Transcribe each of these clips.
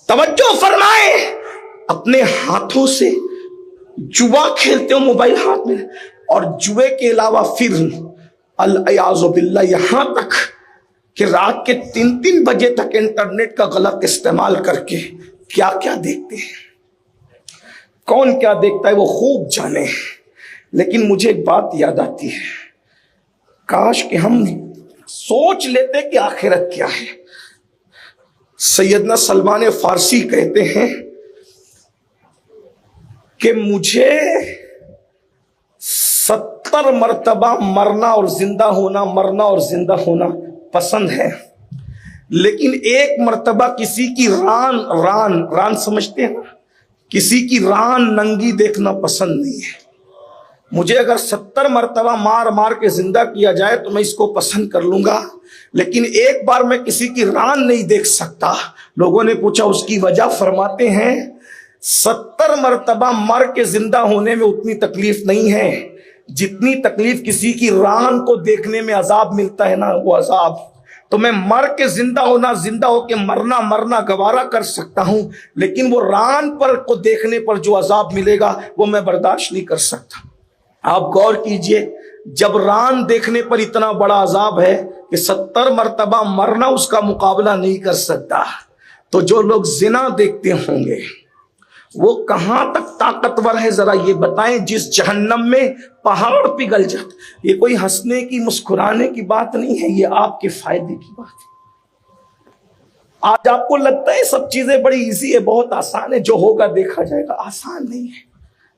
توجہ فرمائے، اپنے ہاتھوں سے جوا کھیلتے ہو موبائل ہاتھ میں، اور جوے کے علاوہ پھر الیاذ باللہ یہاں تک کہ رات کے 3 بجے تک انٹرنیٹ کا غلط استعمال کر کے کیا کیا دیکھتے ہیں، کون کیا دیکھتا ہے وہ خوب جانے۔ لیکن مجھے ایک بات یاد آتی ہے، کاش کہ ہم سوچ لیتے کہ آخرت کیا ہے۔ سیدنا سلمان فارسی کہتے ہیں کہ مجھے 70 مرتبہ مرنا اور زندہ ہونا، مرنا اور زندہ ہونا پسند ہے، لیکن ایک مرتبہ کسی کی ران سمجھتے ہیں، کسی کی ران ننگی دیکھنا پسند نہیں ہے۔ مجھے اگر 70 مرتبہ مار مار کے زندہ کیا جائے تو میں اس کو پسند کر لوں گا، لیکن ایک بار میں کسی کی ران نہیں دیکھ سکتا۔ لوگوں نے پوچھا اس کی وجہ، فرماتے ہیں 70 مرتبہ مر کے زندہ ہونے میں اتنی تکلیف نہیں ہے جتنی تکلیف کسی کی ران کو دیکھنے میں عذاب ملتا ہے نا، وہ عذاب۔ تو میں مر کے زندہ ہونا، زندہ ہو کے مرنا گوارا کر سکتا ہوں، لیکن وہ ران پر کو دیکھنے پر جو عذاب ملے گا وہ میں برداشت نہیں کر سکتا۔ آپ غور کیجئے، جب ران دیکھنے پر اتنا بڑا عذاب ہے کہ 70 مرتبہ مرنا اس کا مقابلہ نہیں کر سکتا، تو جو لوگ زنا دیکھتے ہوں گے وہ کہاں تک طاقتور ہے ذرا یہ بتائیں، جس جہنم میں پہاڑ پگھل جاتا۔ یہ کوئی ہنسنے کی مسکرانے کی بات نہیں ہے، یہ آپ کے فائدے کی بات ہے۔ آج آپ کو لگتا ہے سب چیزیں بڑی ایزی ہے، بہت آسان ہے، جو ہوگا دیکھا جائے گا۔ آسان نہیں ہے،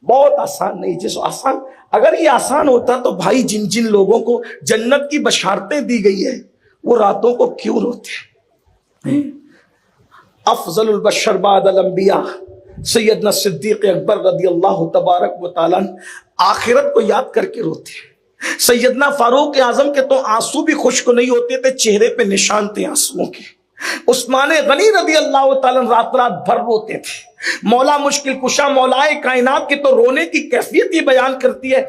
بہت آسان نہیں۔ جس آسان، اگر یہ آسان ہوتا تو بھائی جن جن لوگوں کو جنت کی بشارتیں دی گئی ہے وہ راتوں کو کیوں روتے ہیں؟ افضل البشر بعد الانبیاء سیدنا صدیق اکبر رضی اللہ تبارک و تعالیٰ آخرت کو یاد کر کے روتے ہیں۔ سیدنا فاروق اعظم کے تو آنسو بھی خشک نہیں ہوتے تھے، چہرے پہ نشان تھے آنسوؤں کے۔ عثمان غنی رضی اللہ تعالیٰ رات بھر روتے تھے۔ مولا مشکل کشا مولائے کائنات کی تو رونے کی کیفیت یہ بیان کرتی ہے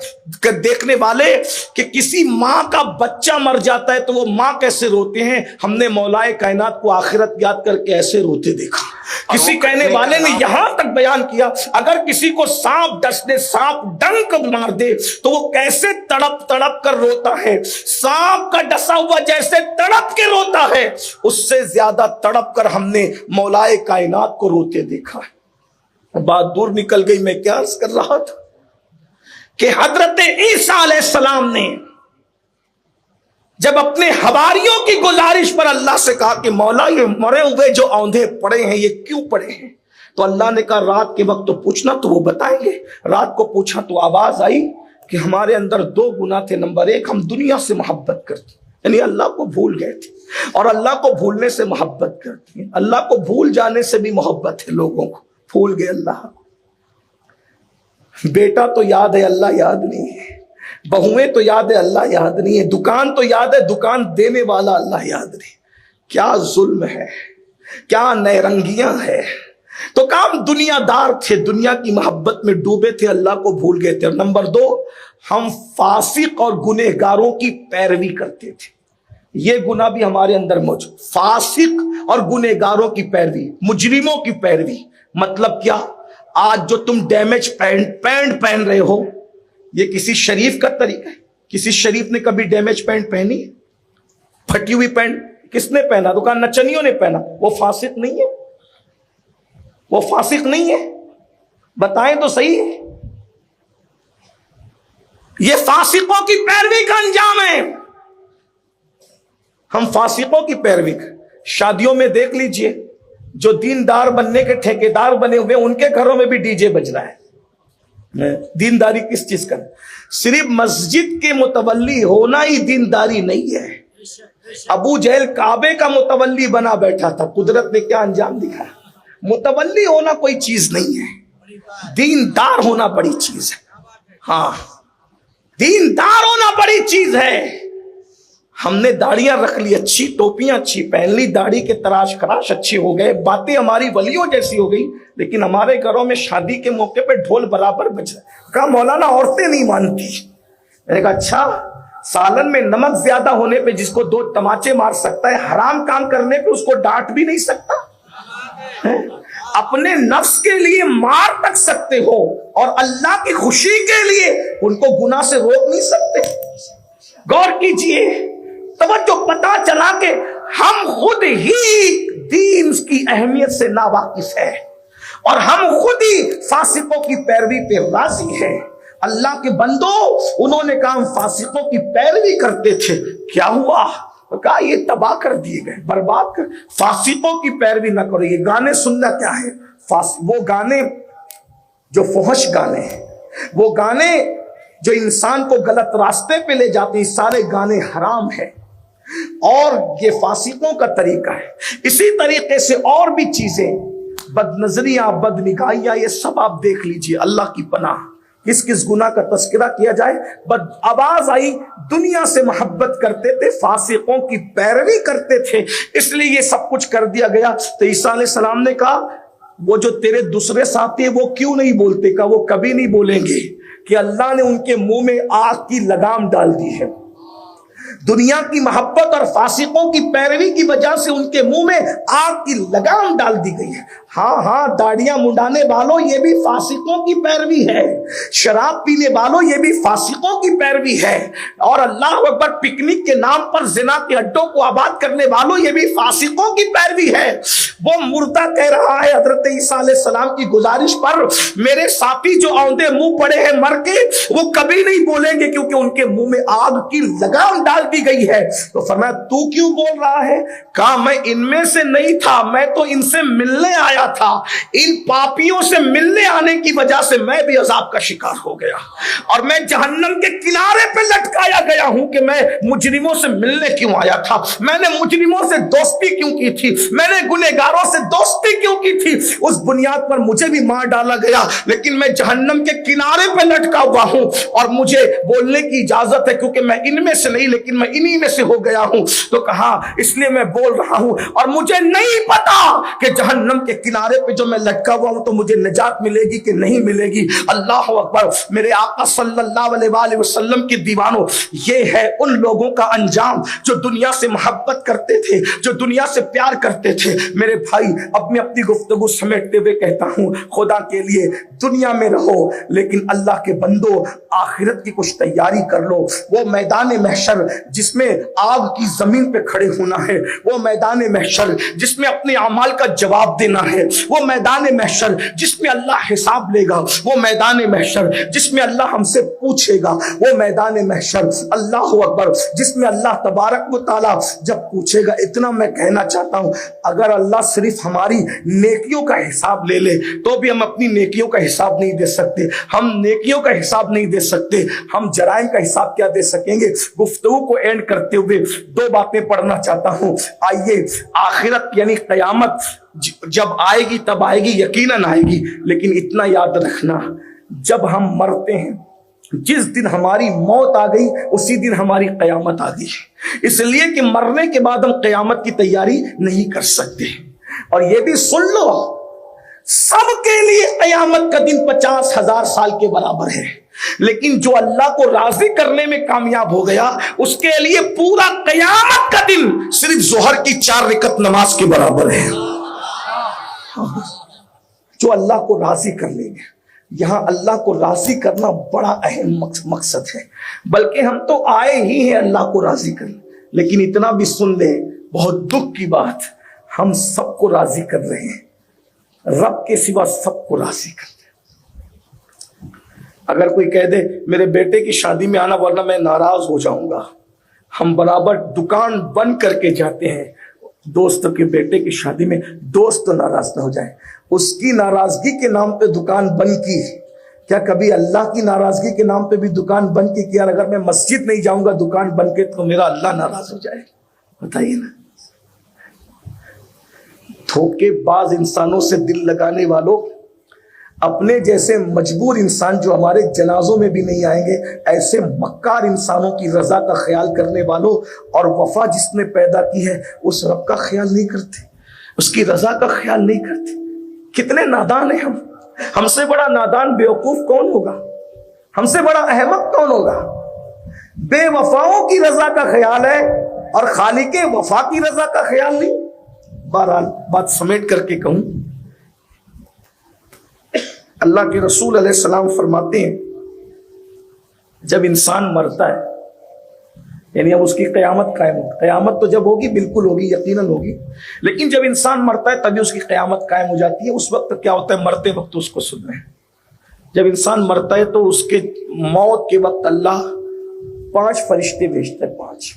کہ دیکھنے والے کہ کسی ماں کا بچہ مر جاتا ہے تو وہ ماں کیسے روتے ہیں، ہم نے مولائے کائنات کو آخرت یاد کر کے ایسے روتے دیکھا۔ کسی کہنے والے نے یہاں تک بیان کیا اگر کسی کو سانپ ڈس دے، سانپ ڈنک مار دے تو وہ کیسے تڑپ تڑپ کر روتا ہے، سانپ کا ڈسا ہوا جیسے تڑپ کے روتا ہے اس سے زیادہ تڑپ کر ہم نے مولائے کائنات کو روتے دیکھا ہے۔ بات دور نکل گئی، میں کیا عرض کر رہا تھا کہ حضرت عیسیٰ علیہ السلام نے جب اپنے حواریوں کی گزارش پر اللہ سے کہا کہ مولا یہ مرے ہوئے جو اوندھے پڑے ہیں یہ کیوں پڑے ہیں، تو اللہ نے کہا رات کے وقت تو پوچھنا تو وہ بتائیں گے۔ رات کو پوچھا تو آواز آئی کہ ہمارے اندر 2 گناہ تھے، نمبر 1 ہم دنیا سے محبت کرتے، یعنی اللہ کو بھول گئے تھے، اور اللہ کو بھولنے سے محبت کرتے ہیں۔ اللہ کو بھول جانے سے بھی محبت ہے، لوگوں کو بھول گئے اللہ کو۔ بیٹا تو یاد ہے، اللہ یاد نہیں ہے، بہویں تو یاد ہے، اللہ یاد نہیں ہے، دکان تو یاد ہے، دکان دینے والا اللہ یاد نہیں۔ کیا ظلم ہے، کیا نیرنگیاں ہے۔ تو کام دنیا دار تھے، دنیا کی محبت میں ڈوبے تھے، اللہ کو بھول گئے تھے۔ اور نمبر 2 ہم فاسق اور گنہگاروں کی پیروی کرتے تھے۔ یہ گناہ بھی ہمارے اندر موجود، فاسق اور گنہگاروں کی پیروی، مجرموں کی پیروی۔ مطلب کیا؟ آج جو تم ڈیمیج پینٹ پہن رہے ہو یہ کسی شریف کا طریقہ ہے؟ کسی شریف نے کبھی ڈیمیج پینٹ پہنی؟ پھٹی ہوئی پینٹ کس نے پہنا؟ دکان نچنیوں نے پہنا۔ وہ فاسق نہیں ہے، وہ فاسق نہیں ہے، بتائیں تو صحیح ہے۔ یہ فاسقوں کی پیروی کا انجام ہے۔ ہم فاسقوں کی پیروی شادیوں میں دیکھ لیجئے، جو دیندار بننے کے ٹھیکیدار بنے ہوئے ان کے گھروں میں بھی ڈی جے بج رہا ہے۔ دینداری کس چیز کا؟ صرف مسجد کے متولی ہونا ہی دینداری نہیں ہے۔ ابو جہل کعبے کا متولی بنا بیٹھا تھا، قدرت نے کیا انجام دکھایا۔ متولی ہونا کوئی چیز نہیں ہے، دیندار ہونا بڑی چیز ہے۔ ہاں، دیندار ہونا بڑی چیز ہے۔ ہم نے داڑیاں رکھ لی، اچھی ٹوپیاں اچھی پہن لی، داڑھی کے تراش خراش اچھے ہو گئے، باتیں ہماری ولیوں جیسی ہو گئی، لیکن ہمارے گھروں میں شادی کے موقع پہ ڈھول برابر بج رہا ہے۔ کہا مولانا عورتیں نہیں مانتی۔ میں نے کہا اچھا، سالن میں نمک زیادہ ہونے پہ جس کو 2 تماچے مار سکتا ہے، حرام کام کرنے پہ اس کو ڈانٹ بھی نہیں سکتا؟ اپنے نفس کے لیے مار تک سکتے ہو اور اللہ کی خوشی کے لیے ان کو گناہ سے روک نہیں سکتے؟ غور کیجئے، توجہ، پتا چلا کہ ہم خود ہی دین کی اہمیت سے ناواقف ہیں اور ہم خود ہی فاسقوں کی پیروی پہ راضی ہیں۔ اللہ کے بندو، انہوں نے کہا ہم فاسقوں کی پیروی کرتے تھے، کیا ہوا؟ کہا یہ تباہ کر دیے گئے، برباد کر۔ فاسقوں کی پیروی نہ کرو۔ یہ گانے سننا کیا ہے؟ وہ گانے جو فحش گانے ہیں، وہ گانے جو انسان کو غلط راستے پہ لے جاتے ہیں، سارے گانے حرام ہیں اور یہ فاسقوں کا طریقہ ہے۔ اسی طریقے سے اور بھی چیزیں، بد نظریاں، بد نگاہیاں، یہ سب آپ دیکھ لیجئے۔ اللہ کی پناہ، کس کس گناہ کا تذکرہ کیا جائے؟ آواز آئی دنیا سے محبت کرتے تھے، فاسقوں کی پیروی کرتے تھے، اس لیے یہ سب کچھ کر دیا گیا۔ تو عیسیٰ علیہ السلام نے کہا وہ جو تیرے دوسرے ساتھی ہیں وہ کیوں نہیں بولتے؟ کہا وہ کبھی نہیں بولیں گے کہ اللہ نے ان کے منہ میں آگ کی لگام ڈال دی ہے۔ دنیا کی محبت اور فاسقوں کی پیروی کی وجہ سے ان کے منہ میں آگ کی لگام ڈال دی گئی ہے۔ ہاں داڑیاں منڈانے والوں، یہ بھی فاسقوں کی پیروی ہے۔ شراب پینے والوں، یہ بھی فاسقوں کی پیروی ہے۔ اور اللہ اکبر، پکنک کے نام پر زنا کے اڈوں کو آباد کرنے والوں، یہ بھی فاسقوں کی پیروی ہے۔ وہ مردہ کہہ رہا ہے حضرت عیسیٰ علیہ السلام کی گزارش پر، میرے ساتھی جو اوندے منہ پڑے ہیں مر کے، وہ کبھی نہیں بولیں گے کیونکہ ان کے منہ میں آگ کی لگام ڈال دی گئی ہے۔ تو فرمایا تو کیوں بول رہا ہے؟ کہا میں ان میں سے نہیں تھا، میں تو ان سے ملنے آیا تھا۔ ان پاپیوں سے ملنے آنے کی وجہ سے میں بھی عذاب کا شکار ہو گیا اور میں جہنم کے کنارے پہ لٹکایا گیا ہوں کہ میں مجرموں سے ملنے کیوں آیا تھا، میں نے مجرموں سے دوستی کیوں کی تھی، میں نے گنہگاروں سے دوستی کیوں کی تھی۔ اس بنیاد پر مجھے بھی مار ڈالا گیا، لیکن میں جہنم کے کنارے پہ لٹکا ہوا ہوں اور مجھے بولنے کی اجازت ہے کیونکہ میں ان میں سے نہیں لیکن میں انہی میں سے ہو گیا ہوں۔ تو کہا اس لیے میں بول رہا ہوں اور مجھے نہیں پتا کہ جہنم کے کنارے پہ جو میں لٹکا ہوا ہوں تو مجھے نجات ملے گی کہ نہیں ملے گی۔ اللہ اکبر، میرے آقا صلی اللہ علیہ وآلہ وسلم کی دیوانوں، یہ ہے ان لوگوں کا انجام جو دنیا سے محبت کرتے تھے، جو دنیا سے پیار کرتے تھے۔ میرے بھائی، اپنی گفتگو سمیٹتے ہوئے کہتا ہوں، خدا کے لیے دنیا میں رہو لیکن اللہ کے بندو آخرت کی کچھ تیاری کر لو۔ وہ میدان محشر جس میں آگ کی زمین پہ کھڑے ہونا ہے، وہ میدان محشر جس میں اپنے اعمال کا جواب دینا ہے، وہ میدان محشر جس میں اللہ حساب لے گا، وہ میدان محشر جس میں اللہ ہم سے پوچھے گا، وہ میدان محشر اللہ اکبر جس میں اللہ تبارک و تعالی جب پوچھے گا۔ اتنا میں کہنا چاہتا ہوں، اگر اللہ صرف ہماری نیکیوں کا حساب لے لے تو بھی ہم اپنی نیکیوں کا حساب نہیں دے سکتے، ہم نیکیوں کا حساب نہیں دے سکتے، ہم جرائم کا حساب کیا دے سکیں گے؟ گفتگو کو اینڈ کرتے ہوئے دو باتیں پڑھنا چاہتا ہوں۔ آئیے، آخرت یعنی قیامت جب آئے گی تب آئے گی، یقیناً آئے گی، لیکن اتنا یاد رکھنا، جب ہم مرتے ہیں، جس دن ہماری موت آ گئی اسی دن ہماری قیامت آ گئی، اس لیے کہ مرنے کے بعد ہم قیامت کی تیاری نہیں کر سکتے۔ اور یہ بھی سن لو، سب کے لیے قیامت کا دن 50,000 سال کے برابر ہے، لیکن جو اللہ کو راضی کرنے میں کامیاب ہو گیا اس کے لیے پورا قیامت کا دن صرف ظہر کی 4 رکعت نماز کے برابر ہے۔ جو اللہ کو راضی کر لیں گے، یہاں اللہ کو راضی کرنا بڑا اہم مقصد ہے، بلکہ ہم تو آئے ہی ہیں اللہ کو راضی کرنے، لیکن اتنا بھی سن لیں، بہت دکھ کی بات، ہم سب کو راضی کر رہے ہیں، رب کے سوا سب کو راضی کر رہے ہیں۔ اگر کوئی کہہ دے میرے بیٹے کی شادی میں آنا ورنہ میں ناراض ہو جاؤں گا، ہم برابر دکان بند کر کے جاتے ہیں دوست کے بیٹے کی شادی میں، دوست تو ناراض نہ ہو جائے، اس کی ناراضگی کے نام پہ دکان بند کی، کیا کبھی اللہ کی ناراضگی کے نام پہ بھی دکان بند کی؟ یار اگر میں مسجد نہیں جاؤں گا دکان بند کے تو میرا اللہ ناراض ہو جائے؟ بتائیے نا۔ دھوکے باز انسانوں سے دل لگانے والوں، اپنے جیسے مجبور انسان جو ہمارے جنازوں میں بھی نہیں آئیں گے، ایسے مکار انسانوں کی رضا کا خیال کرنے والوں، اور وفا جس نے پیدا کی ہے اس رب کا خیال نہیں کرتے، اس کی رضا کا خیال نہیں کرتے۔ کتنے نادان ہیں ہم سے بڑا نادان بیوقوف کون ہوگا؟ ہم سے بڑا احمق کون ہوگا؟ بے وفاؤں کی رضا کا خیال ہے اور خالق وفا کی رضا کا خیال نہیں۔ بہرحال بات سمیٹ کر کے کہوں، اللہ کے رسول علیہ السلام فرماتے ہیں جب انسان مرتا ہے، یعنی اب اس کی قیامت قائم ہو، قیامت تو جب ہوگی بالکل ہوگی، یقیناً ہوگی، لیکن جب انسان مرتا ہے تبھی اس کی قیامت قائم ہو جاتی ہے۔ اس وقت کیا ہوتا ہے؟ مرتے وقت اس کو سن رہے ہیں، جب انسان مرتا ہے تو اس کے موت کے وقت اللہ 5 فرشتے بھیجتا ہے، 5،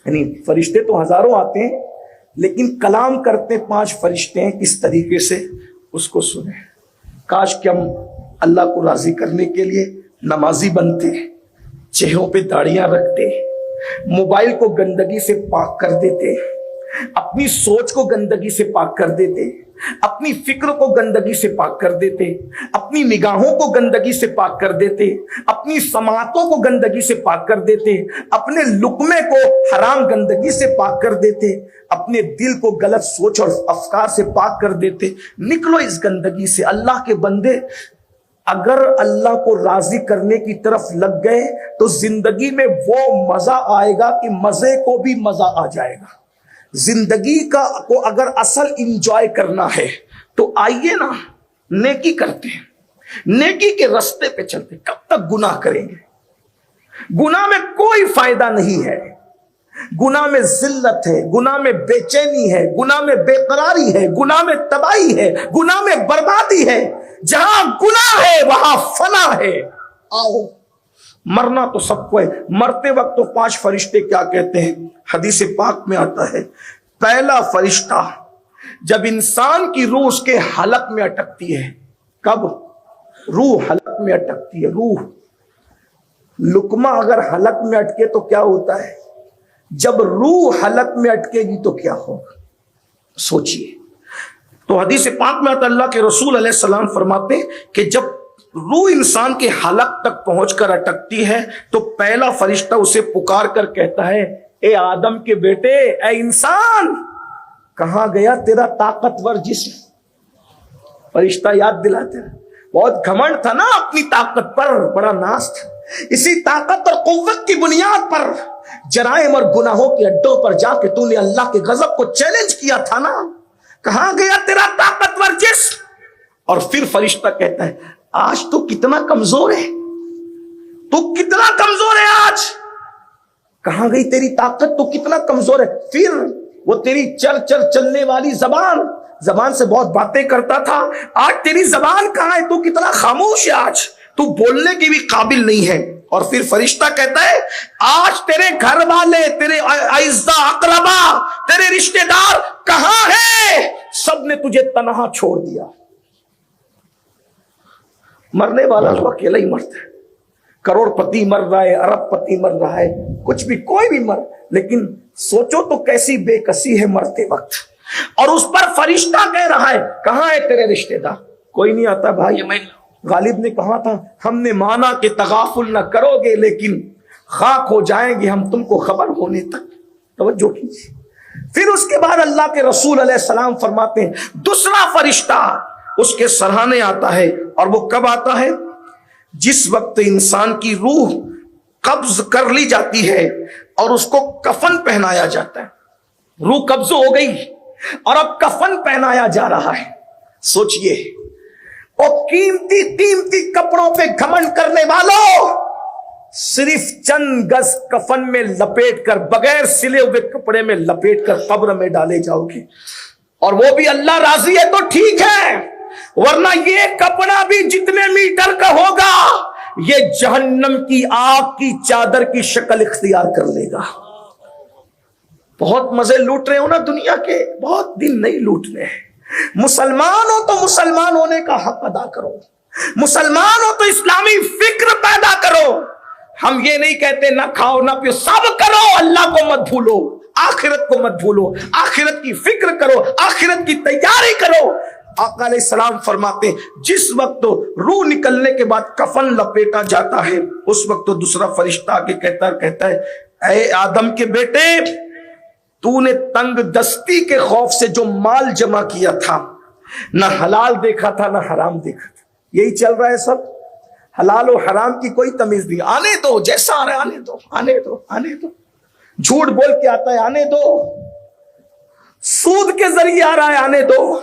یعنی فرشتے تو ہزاروں آتے ہیں لیکن کلام کرتے 5 فرشتے ہیں، کس طریقے سے اس کو سنیں۔ کاش کہ ہم اللہ کو راضی کرنے کے لیے نمازی بنتے، چہروں پہ داڑیاں رکھتے، موبائل کو گندگی سے پاک کر دیتے، اپنی سوچ کو گندگی سے پاک کر دیتے، اپنی فکر کو گندگی سے پاک کر دیتے، اپنی نگاہوں کو گندگی سے پاک کر دیتے، اپنی سماعتوں کو گندگی سے پاک کر دیتے، اپنے لقمے کو حرام گندگی سے پاک کر دیتے، اپنے دل کو غلط سوچ اور افکار سے پاک کر دیتے۔ نکلو اس گندگی سے۔ اللہ کے بندے اگر اللہ کو راضی کرنے کی طرف لگ گئے تو زندگی میں وہ مزہ آئے گا کہ مزے کو بھی مزہ آ جائے گا۔ زندگی کو اگر اصل انجوائے کرنا ہے تو آئیے نا، نیکی کرتے ہیں، نیکی کے رستے پہ چلتے، کب تک گناہ کریں گے؟ گناہ میں کوئی فائدہ نہیں ہے، گناہ میں ذلت ہے، گناہ میں بے چینی ہے، گناہ میں بے قراری ہے، گناہ میں تباہی ہے، گناہ میں بربادی ہے۔ جہاں گناہ ہے وہاں فنا ہے۔ آؤ، مرنا تو سب کو ہے۔ مرتے وقت تو 5 فرشتے کیا کہتے ہیں؟ حدیث پاک میں آتا ہے، پہلا فرشتہ جب انسان کی روح اس کے حلق میں اٹکتی ہے، کب روح حلق میں اٹکتی ہے، روح لقمہ اگر حلق میں اٹکے تو کیا ہوتا ہے؟ جب روح حلق میں اٹکے گی تو کیا ہوگا؟ سوچئے۔ تو حدیث پاک میں آتا ہے، اللہ کے رسول علیہ السلام فرماتے ہیں کہ جب روح انسان کے حلق تک پہنچ کر اٹکتی ہے تو پہلا فرشتہ اسے پکار کر کہتا ہے، اے آدم کے بیٹے، اے انسان، کہاں گیا تیرا طاقتور جسم؟ فرشتہ یاد دلاتے ہیں، بہت گھمنڈ تھا نا اپنی طاقت پر، بڑا ناز تھا، اسی طاقت اور قوت کی بنیاد پر جرائم اور گناہوں کے اڈوں پر جا کے تو نے اللہ کے غضب کو چیلنج کیا تھا نا، کہاں گیا تیرا طاقتور جسم؟ اور پھر فرشتہ کہتا ہے، آج تو کتنا کمزور ہے، تو کتنا کمزور ہے آج، کہاں گئی تیری طاقت، تو کتنا کمزور ہے۔ پھر وہ تیری چلنے والی زبان سے بہت باتیں کرتا تھا، آج تیری زبان کہاں ہے، تو کتنا خاموش ہے، آج تو بولنے کی بھی قابل نہیں ہے۔ اور پھر فرشتہ کہتا ہے، آج تیرے گھر والے، تیرے اعزاء اقربا، تیرے رشتہ دار کہاں ہیں؟ سب نے تجھے تنہا چھوڑ دیا۔ مرنے والا تو اکیلا ہی مرتا ہے، کروڑ پتی مر رہا ہے، ارب پتی مر رہا ہے، کچھ بھی، کوئی بھی مر، لیکن سوچو تو کیسی بے کسی ہے مرتے وقت۔ اور اس پر فرشتہ کہہ رہا ہے، کہاں ہے تیرے رشتہ دار؟ کوئی نہیں آتا بھائی۔ غالب نے کہا تھا، ہم نے مانا کہ تغافل نہ کرو گے لیکن خاک ہو جائیں گے ہم تم کو خبر ہونے تک۔ توجہ کیجیے۔ پھر اس کے بعد اللہ کے رسول علیہ السلام فرماتے ہیں، دوسرا فرشتہ اس کے سرہانے آتا ہے، اور وہ کب آتا ہے؟ جس وقت انسان کی روح قبض کر لی جاتی ہے اور اس کو کفن پہنایا جاتا ہے۔ روح قبض ہو گئی اور اب کفن پہنایا جا رہا ہے۔ سوچئے، اور قیمتی کپڑوں پہ گھمنڈ کرنے والوں، صرف چند گز کفن میں لپیٹ کر، بغیر سلے ہوئے کپڑے میں لپیٹ کر قبر میں ڈالے جاؤ گے، اور وہ بھی اللہ راضی ہے تو ٹھیک ہے، ورنہ یہ کپڑا بھی جتنے میٹر کا ہوگا یہ جہنم کی آگ کی چادر کی شکل اختیار کر لے گا۔ بہت مزے لوٹ رہے ہو نا دنیا کے، بہت دن نہیں لوٹنے ہیں۔ مسلمان ہو تو مسلمان ہونے کا حق ادا کرو، مسلمان ہو تو اسلامی فکر پیدا کرو۔ ہم یہ نہیں کہتے نہ کھاؤ نہ پیو، سب کرو، اللہ کو مت بھولو، آخرت کو مت بھولو، آخرت کی فکر کرو، آخرت کی تیاری کرو۔ آقا علیہ السلام فرماتے ہیں، جس وقت روح نکلنے کے بعد کفن لپیٹا جاتا ہے، اس وقت تو دوسرا فرشتہ آ کے کہتا ہے، اے آدم کے بیٹے، تو نے تنگ دستی کے خوف سے جو مال جمع کیا تھا، نہ حلال دیکھا تھا نہ حرام دیکھا تھا، یہی چل رہا ہے سب، حلال و حرام کی کوئی تمیز نہیں، آنے دو، جیسا آ رہا ہے آنے دو، آنے دو، آنے دو، جھوٹ بول کے آتا ہے آنے دو، سود کے ذریعے آ رہا ہے آنے دو،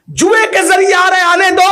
جوئے کے ذریعے آ رہے ہیں آنے دو،